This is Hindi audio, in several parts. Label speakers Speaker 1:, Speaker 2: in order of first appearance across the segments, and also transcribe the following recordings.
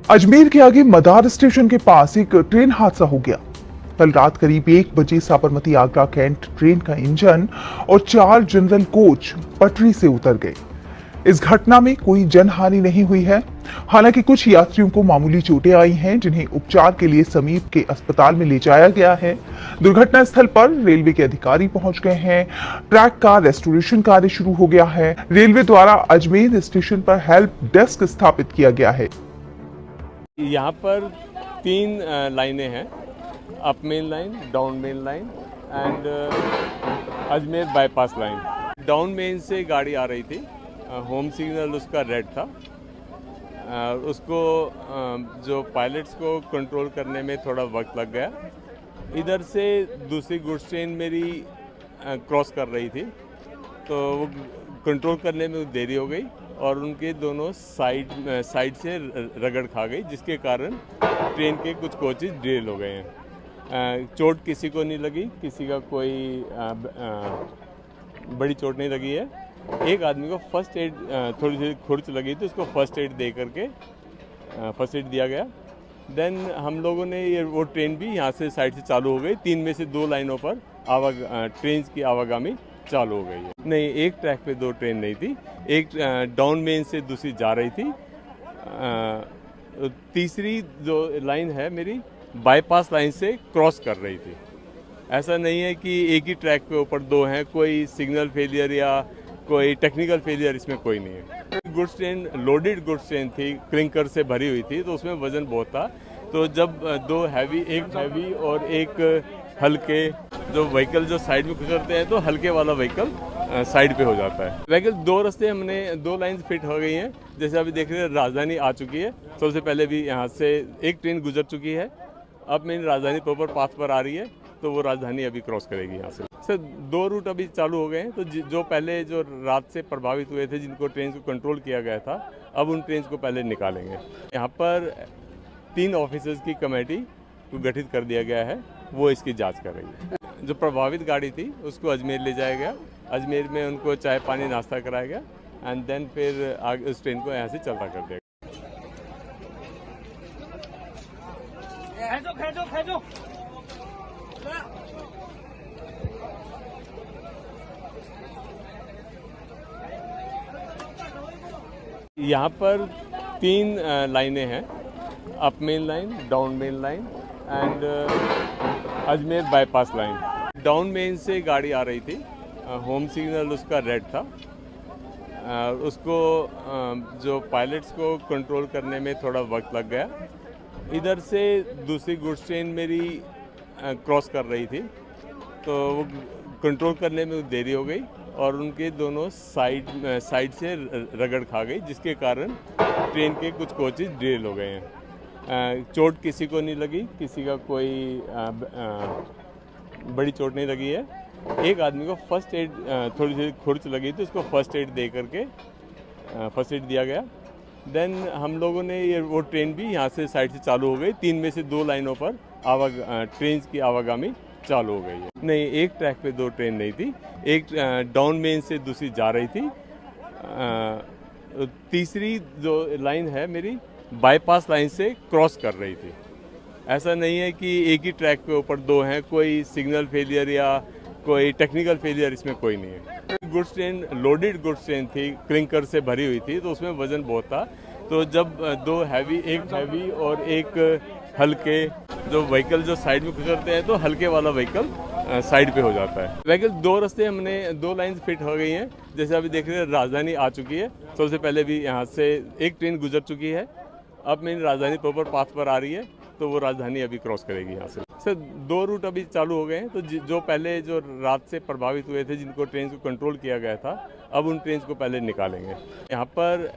Speaker 1: अजमेर के आगे मदार स्टेशन के पास एक ट्रेन हादसा हो गया। कल रात करीब 1 बजे साबरमती आगरा कैंट ट्रेन का इंजन और 4 जनरल कोच पटरी से उतर गए। इस घटना में कोई जनहानि नहीं हुई है। हालांकि कुछ यात्रियों को मामूली चोटें आई हैं, जिन्हें उपचार के लिए समीप के अस्पताल में ले जाया गया है। दुर्घटना स्थल पर रेलवे के अधिकारी पहुंच गए हैं। ट्रैक का रेस्टोरेशन कार्य शुरू हो गया है। रेलवे द्वारा अजमेर स्टेशन पर हेल्प डेस्क स्थापित किया गया है।
Speaker 2: यहाँ पर 3 लाइनें हैं, up main line, down main line and Ajmer bypass line. Down main से गाड़ी आ रही थी, होम सिग्नल उसका रेड था। उसको जो पायलट्स को कंट्रोल करने में थोड़ा वक्त लग गया। इधर से दूसरी गुड्स ट्रेन मेरी क्रॉस कर रही थी, तो वो कंट्रोल करने में देरी हो गई और उनके दोनों साइड से रगड़ खा गई, जिसके कारण ट्रेन के कुछ कोचेज डिरेल हो गए हैं। चोट किसी को नहीं लगी, किसी का कोई बड़ी चोट नहीं लगी है। एक आदमी को फर्स्ट एड, थोड़ी सी खुरच लगी थी, उसको फर्स्ट एड दे करके फर्स्ट एड दिया गया। देन हम लोगों ने वो ट्रेन भी यहाँ से साइड से चालू हो गई। 3 में से 2 लाइनों पर ट्रेन की आवागमनी चालू हो गई है। नहीं, एक ट्रैक पे 2 ट्रेन नहीं थी, एक डाउन मेन से दूसरी जा रही थी। तीसरी जो लाइन है मेरी बाईपास लाइन से क्रॉस कर रही थी। ऐसा नहीं है कि एक ही ट्रैक पे ऊपर 2 हैं, कोई सिग्नल फेलियर या कोई टेक्निकल फेलियर इसमें कोई नहीं है। Goods train loaded goods train थी, क्लिंकर से भरी हुई थी, तो उसमें वजन बहुत था। तो जब 2 हैवी, एक हैवी और एक हल्के जो व्हीकल जो साइड में गुजरते हैं, तो हल्के वाला व्हीकल साइड पे हो जाता है। व्हीकल 2 रास्ते हमने 2 लाइन फिट हो गई हैं। जैसे अभी देख रहे हैं, राजधानी आ चुकी है। सबसे पहले भी यहाँ से एक ट्रेन गुजर चुकी है। अब मेरी राजधानी प्रॉपर पाथ पर आ रही है, तो वो राजधानी अभी क्रॉस करेगी यहाँ से। सर 2 रूट अभी चालू हो गए हैं। तो जो पहले जो रात से प्रभावित हुए थे, जिनको ट्रेन को कंट्रोल किया गया था, अब उन ट्रेन को पहले निकालेंगे। यहाँ पर 3 ऑफिसर्स की कमेटी को गठित कर दिया गया है, वो इसकी जांच कर रही है। जो प्रभावित गाड़ी थी उसको अजमेर ले जाया गया। अजमेर में उनको चाय पानी नाश्ता कराया गया एंड देन फिर आगे उस ट्रेन को यहाँ से चलता कर दिया। यहाँ पर 3 लाइनें हैं, up main line, down main line and Ajmer bypass line. Down main से गाड़ी आ रही थी, होम सिग्नल उसका रेड था। उसको जो पायलट्स को कंट्रोल करने में थोड़ा वक्त लग गया। इधर से दूसरी गुड्स ट्रेन मेरी क्रॉस कर रही थी, तो वो कंट्रोल करने में देरी हो गई और उनके दोनों साइड से रगड़ खा गई, जिसके कारण ट्रेन के कुछ कोचेज डिरेल हो गए हैं। चोट किसी को नहीं लगी, किसी का कोई बड़ी चोट नहीं लगी है। एक आदमी को फर्स्ट एड, थोड़ी सी खुरच लगी थी, उसको फर्स्ट एड दे करके फर्स्ट एड दिया गया। देन हम लोगों ने वो ट्रेन भी यहाँ से साइड से चालू हो गई। 3 में से 2 लाइनों पर ट्रेन की आवागमनी चालू हो गई है। नहीं, एक ट्रैक पे 2 ट्रेन नहीं थी, एक डाउन मेन से दूसरी जा रही थी। तीसरी जो लाइन है मेरी बाईपास लाइन से क्रॉस कर रही थी। ऐसा नहीं है कि एक ही ट्रैक पे ऊपर 2 हैं, कोई सिग्नल फेलियर या कोई टेक्निकल फेलियर इसमें कोई नहीं है। Goods train loaded goods train थी, क्लिंकर से भरी हुई थी, तो उसमें वजन बहुत था। तो जब 2 हैवी, एक हैवी और एक हल्के जो व्हीकल जो साइड में गुजरते हैं, तो हल्के वाला व्हीकल साइड पे हो जाता है। व्हीकल 2 रास्ते हमने 2 लाइन फिट हो गई हैं। जैसे अभी देख रहे हैं, राजधानी आ चुकी है। सबसे पहले भी यहाँ से एक ट्रेन गुजर चुकी है। अब मेरी राजधानी प्रॉपर पाथ पर आ रही है, तो वो राजधानी अभी क्रॉस करेगी यहाँ से। सर 2 रूट अभी चालू हो गए हैं। तो जो पहले जो रात से प्रभावित हुए थे, जिनको ट्रेन को कंट्रोल किया गया था, अब उन ट्रेन को पहले निकालेंगे। यहाँ पर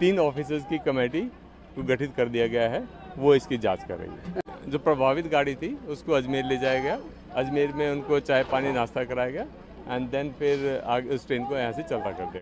Speaker 2: 3 ऑफिसर्स की कमेटी को गठित कर दिया गया है, वो इसकी जांच कर रही है। जो प्रभावित गाड़ी थी उसको अजमेर ले जाया गया। अजमेर में उनको चाय पानी नाश्ता कराया गया एंड देन फिर आगे उस ट्रेन को यहाँ से चलता कर दिया।